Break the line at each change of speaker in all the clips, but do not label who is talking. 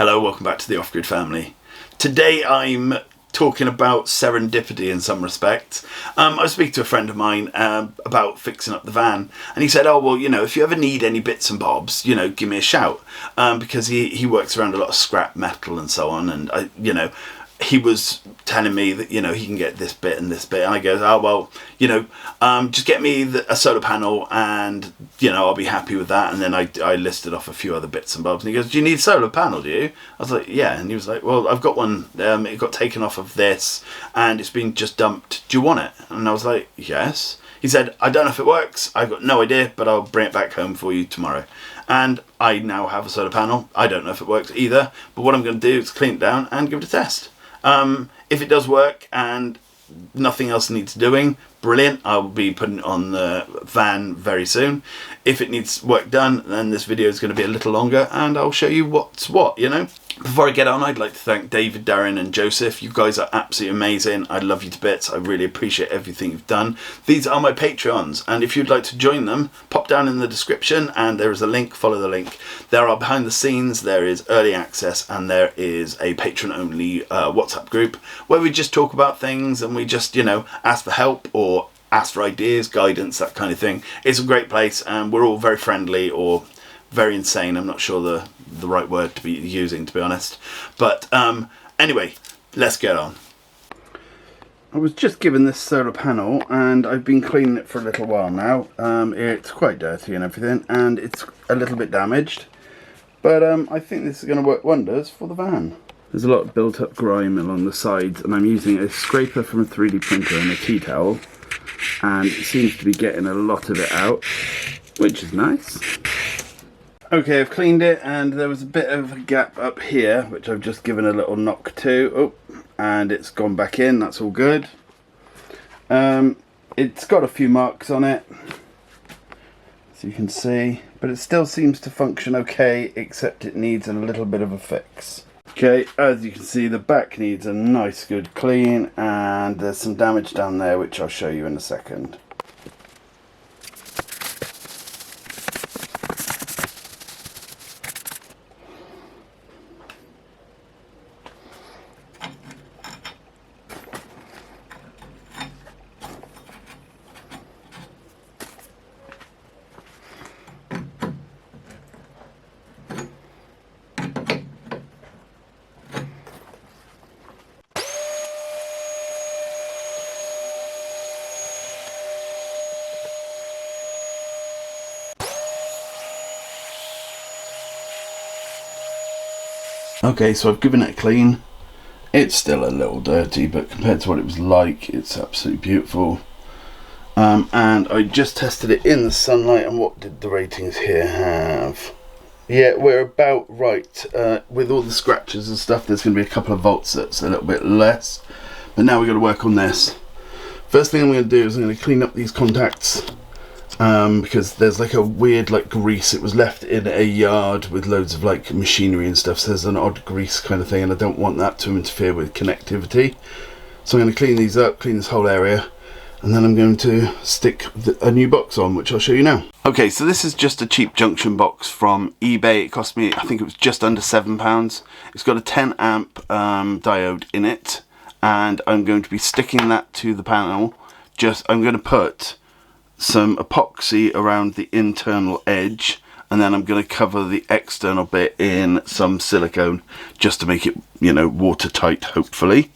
Hello, welcome back to the Off-Grid family. Today I'm talking about serendipity in some respects. I was speaking to a friend of mine about fixing up the van, and he said, oh well, you know, if you ever need any bits and bobs, you know, give me a shout, because he works around a lot of scrap metal and so on, and he was telling me that, you know, he can get this bit and this bit, and I go, oh well, you know, just get me a solar panel and, you know, I'll be happy with that. And then I listed off a few other bits and bobs, and he goes, do you need a solar panel, do you? I was like, yeah. And he was like, well, I've got one, it got taken off of this and it's been just dumped, do you want it? And I was like, yes. He said, I don't know if it works, I've got no idea, but I'll bring it back home for you tomorrow. And I now have a solar panel. I don't know if it works either, but what I'm going to do is clean it down and give it a test. If it does work and nothing else needs doing, brilliant. I'll be putting it on the van very soon. If it needs work done, then this video is going to be a little longer and I'll show you what's what, you know. Before I get on, I'd like to thank David, Darren and Joseph. You guys are absolutely amazing. I love you to bits. I really appreciate everything you've done. These are my Patreons, and if you'd like to join them, pop down in the description and there is a link, follow the link. There are behind the scenes, there is early access, and there is a patron only WhatsApp group where we just talk about things and we just, you know, ask for help or ask for ideas, guidance, that kind of thing. It's a great place and we're all very friendly, or very insane. I'm not sure the right word to be using, to be honest. But anyway, let's get on. I was just given this solar panel and I've been cleaning it for a little while now. It's quite dirty and everything, and it's a little bit damaged. But I think this is going to work wonders for the van. There's a lot of built up grime along the sides, and I'm using a scraper from a 3D printer and a tea towel. And it seems to be getting a lot of it out, which is nice. Okay, I've cleaned it, and there was a bit of a gap up here, which I've just given a little knock to. Oh, and it's gone back in, that's all good. It's got a few marks on it, so you can see, but it still seems to function okay, except it needs a little bit of a fix. Okay, as you can see, the back needs a nice good clean, and there's some damage down there, which I'll show you in a second. Okay, so I've given it a clean. It's still a little dirty, but compared to what it was like, it's absolutely beautiful. And I just tested it in the sunlight, and what did the ratings here have? Yeah, we're about right. With all the scratches and stuff, there's going to be a couple of volts that's a little bit less. But now we've got to work on this. First thing I'm going to do is I'm going to clean up these contacts. Because there's like a weird like grease. It was left in a yard with loads of like machinery and stuff, so there's an odd grease kind of thing, and I don't want that to interfere with connectivity. So I'm going to clean these up, clean this whole area, and then I'm going to stick a new box on, which I'll show you now. Okay, so this is just a cheap junction box from eBay. It cost me, I think it was just under £7. It's got a 10 amp diode in it, and I'm going to be sticking that to the panel. I'm going to put some epoxy around the internal edge, and then I'm going to cover the external bit in some silicone just to make it, you know, watertight, hopefully.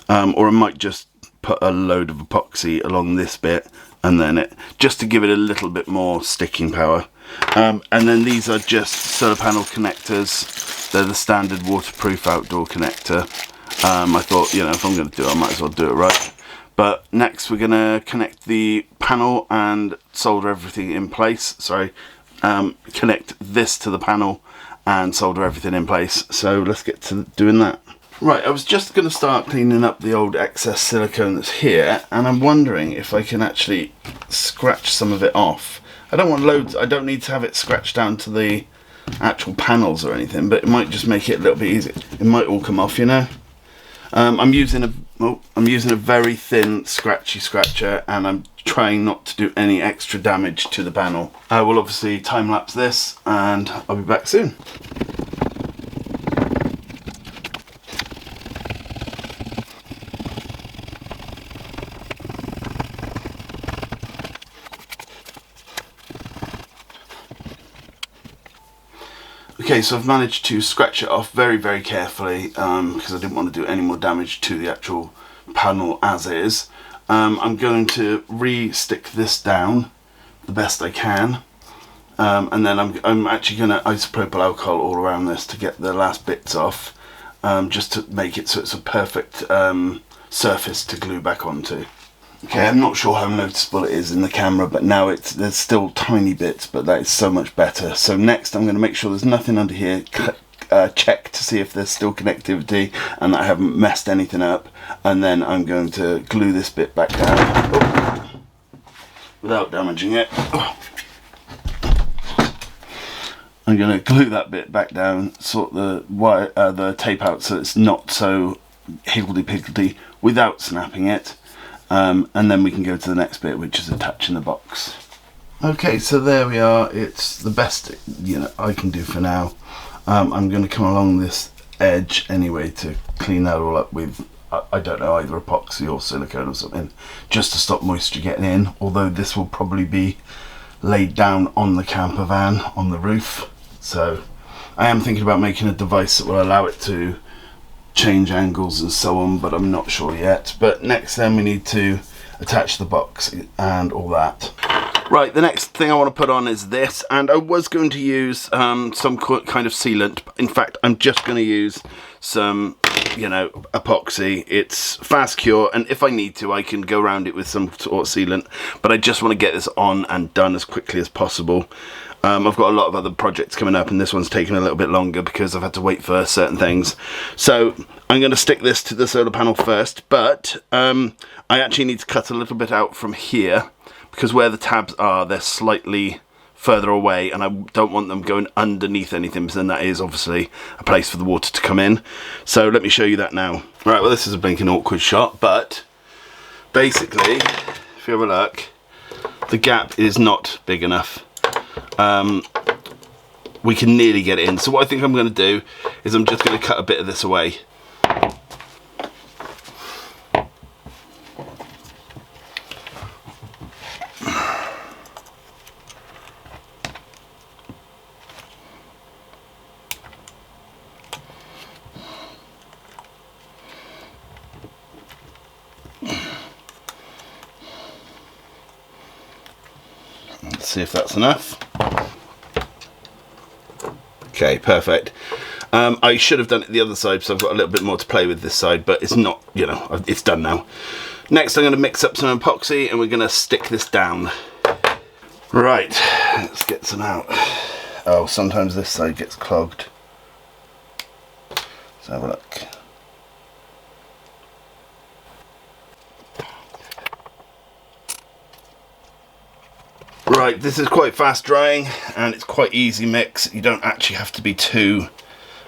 Or I might just put a load of epoxy along this bit, and then just to give it a little bit more sticking power. And then these are just solar panel connectors. They're the standard waterproof outdoor connector. I thought, you know, if I'm going to do it, I might as well do it right. But next we're going to connect the panel and solder everything in place. Connect this to the panel and solder everything in place. So let's get to doing that. Right, I was just going to start cleaning up the old excess silicone that's here, and I'm wondering if I can actually scratch some of it off. I don't want loads, I don't need to have it scratched down to the actual panels or anything, but it might just make it a little bit easier. It might all come off, you know. I'm using a very thin scratchy scratcher, and I'm trying not to do any extra damage to the panel. I will obviously time lapse this, and I'll be back soon. Okay, so I've managed to scratch it off very, very carefully because I didn't want to do any more damage to the actual panel as is. I'm going to re-stick this down the best I can, and then I'm actually going to isopropyl alcohol all around this to get the last bits off, just to make it so it's a perfect surface to glue back onto. Okay, I'm not sure how noticeable it is in the camera, but now there's still tiny bits, but that is so much better. So next I'm going to make sure there's nothing under here, check to see if there's still connectivity and that I haven't messed anything up, and then I'm going to glue this bit back down without damaging it. I'm going to glue that bit back down, sort the tape out so it's not so higgledy-piggledy without snapping it. And then we can go to the next bit, which is attaching the box. Okay, so there we are. It's the best I can do for now. I'm going to come along this edge anyway to clean that all up with, I don't know, either epoxy or silicone or something, just to stop moisture getting in. Although this will probably be laid down on the camper van on the roof, so I am thinking about making a device that will allow it to change angles and so on, but I'm not sure yet. But next then we need to attach the box and all that. Right, the next thing I want to put on is this, and I was going to use some kind of sealant. In fact, I'm just going to use some epoxy. It's fast cure, and if I need to I can go around it with some sort of sealant, but I just want to get this on and done as quickly as possible. I've got a lot of other projects coming up, and this one's taking a little bit longer because I've had to wait for certain things. So I'm going to stick this to the solar panel first, but I actually need to cut a little bit out from here because where the tabs are, they're slightly further away, and I don't want them going underneath anything, because then that is obviously a place for the water to come in. So let me show you that now. Right, well, this is a blinking awkward shot, but basically, if you have a look, the gap is not big enough. We can nearly get it in. So what I think I'm going to do is I'm just going to cut a bit of this away. Let's see if that's enough. Okay, perfect. I should have done it the other side, so I've got a little bit more to play with this side, but it's not, it's done now. Next I'm going to mix up some epoxy and we're going to stick this down. Right, let's get some out. Oh, sometimes this side gets clogged. Let's have a look. Right, this is quite fast drying and it's quite easy mix. You don't actually have to be too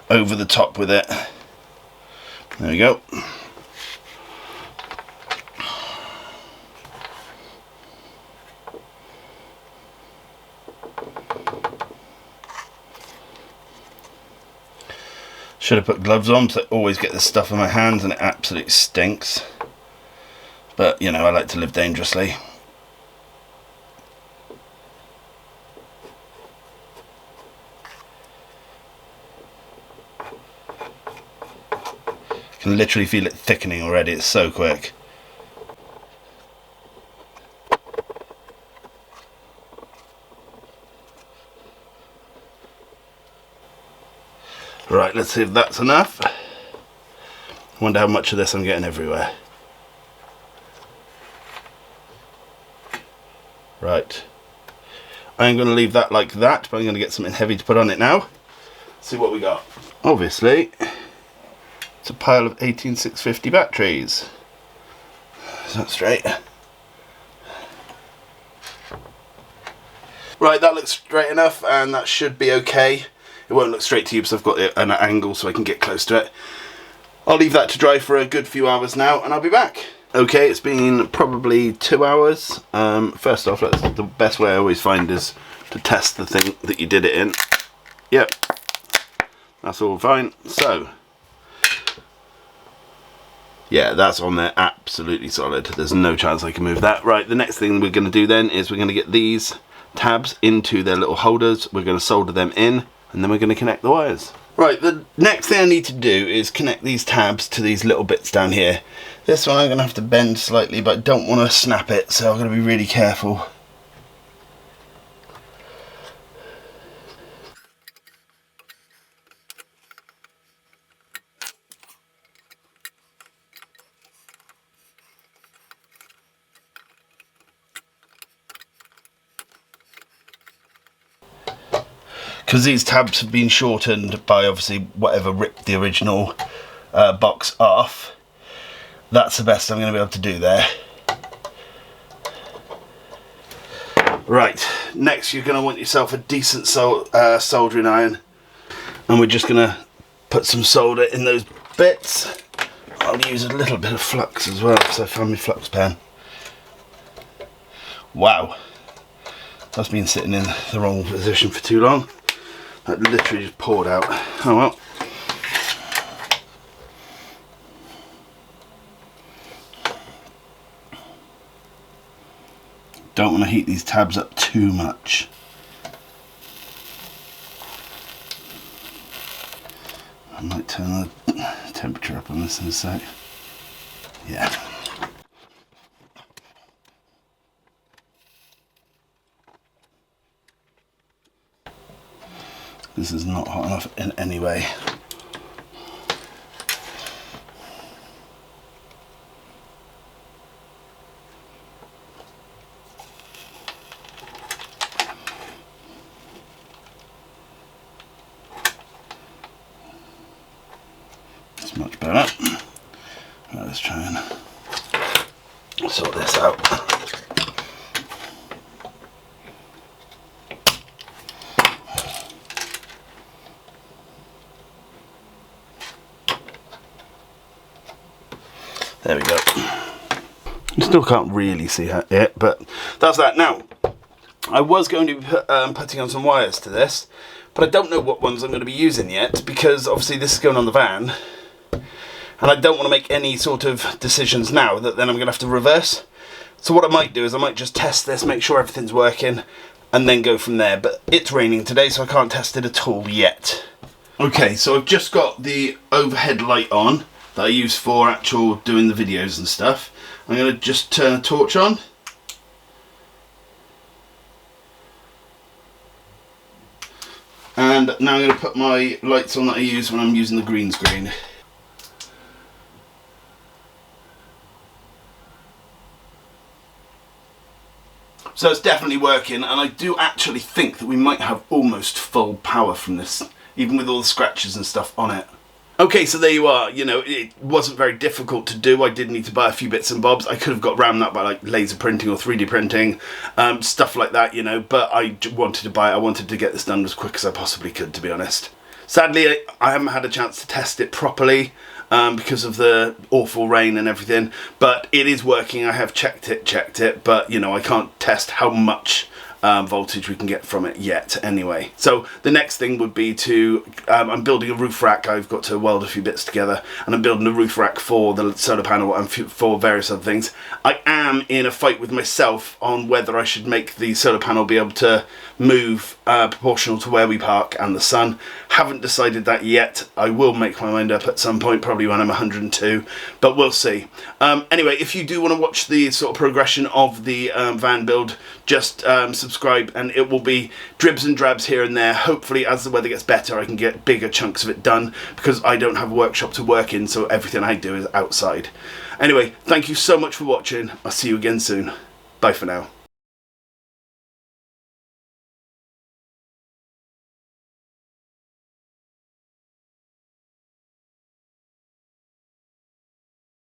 over the top with it. There we go. Should have put gloves on, so I always get this stuff on my hands and it absolutely stinks. But, I like to live dangerously. I can literally feel it thickening already, it's so quick. Right, let's see if that's enough. I wonder how much of this I'm getting everywhere. Right. I'm going to leave that like that, but I'm going to get something heavy to put on it now. See what we got. Obviously, it's a pile of 18650 batteries. Is that straight? Right, that looks straight enough, and that should be okay. It won't look straight to you because I've got an angle so I can get close to it. I'll leave that to dry for a good few hours now, and I'll be back. Okay, it's been probably 2 hours. First off, that's the best way I always find is to test the thing that you did it in. Yep, that's all fine. So, yeah, that's on there, absolutely solid. There's no chance I can move that. Right, the next thing we're going to do then is we're going to get these tabs into their little holders. We're going to solder them in, and then we're going to connect the wires. Right, the next thing I need to do is connect these tabs to these little bits down here. This one I'm going to have to bend slightly, but I don't want to snap it, so I'm going to be really careful. Because these tabs have been shortened by obviously whatever ripped the original box off, that's the best I'm going to be able to do there. Right, next you're going to want yourself a decent soldering iron, and we're just going to put some solder in those bits. I'll use a little bit of flux as well, because I found my flux pen. Wow, that's been sitting in the wrong position for too long. That literally just poured out. Oh well. Don't want to heat these tabs up too much. I might turn the temperature up on this in a sec. Yeah. This is not hot enough in any way. It's much better. Right, let's try and sort this out. There we go. You still can't really see it, but that's that. Now, I was going to be putting on some wires to this, but I don't know what ones I'm going to be using yet, because obviously this is going on the van, and I don't want to make any sort of decisions now that then I'm going to have to reverse. So what I might do is I might just test this, make sure everything's working, and then go from there. But it's raining today, so I can't test it at all yet. Okay, so I've just got the overhead light on that I use for actual doing the videos and stuff. I'm going to just turn a torch on. And now I'm going to put my lights on that I use when I'm using the green screen. So it's definitely working, and I do actually think that we might have almost full power from this, even with all the scratches and stuff on it. Okay, so there you are. You know, it wasn't very difficult to do. I did need to buy a few bits and bobs. I could have got around that by like laser printing or 3D printing, stuff like that, you know, but I wanted to buy it. I wanted to get this done as quick as I possibly could, to be honest. Sadly, I haven't had a chance to test it properly because of the awful rain and everything, but it is working. I have checked it, but, you know, I can't test how much voltage we can get from it yet anyway. So the next thing would be to, I'm building a roof rack. I've got to weld a few bits together, and I'm building a roof rack for the solar panel and for various other things. I am in a fight with myself on whether I should make the solar panel be able to move proportional to where we park and the sun. Haven't decided that yet. I will make my mind up at some point, probably when I'm 102, but we'll see. Anyway, if you do want to watch the sort of progression of the van build, just subscribe, and it will be dribs and drabs here and there. Hopefully, as the weather gets better, I can get bigger chunks of it done, because I don't have a workshop to work in, so everything I do is outside. Anyway, thank you so much for watching. I'll see you again soon. Bye for now.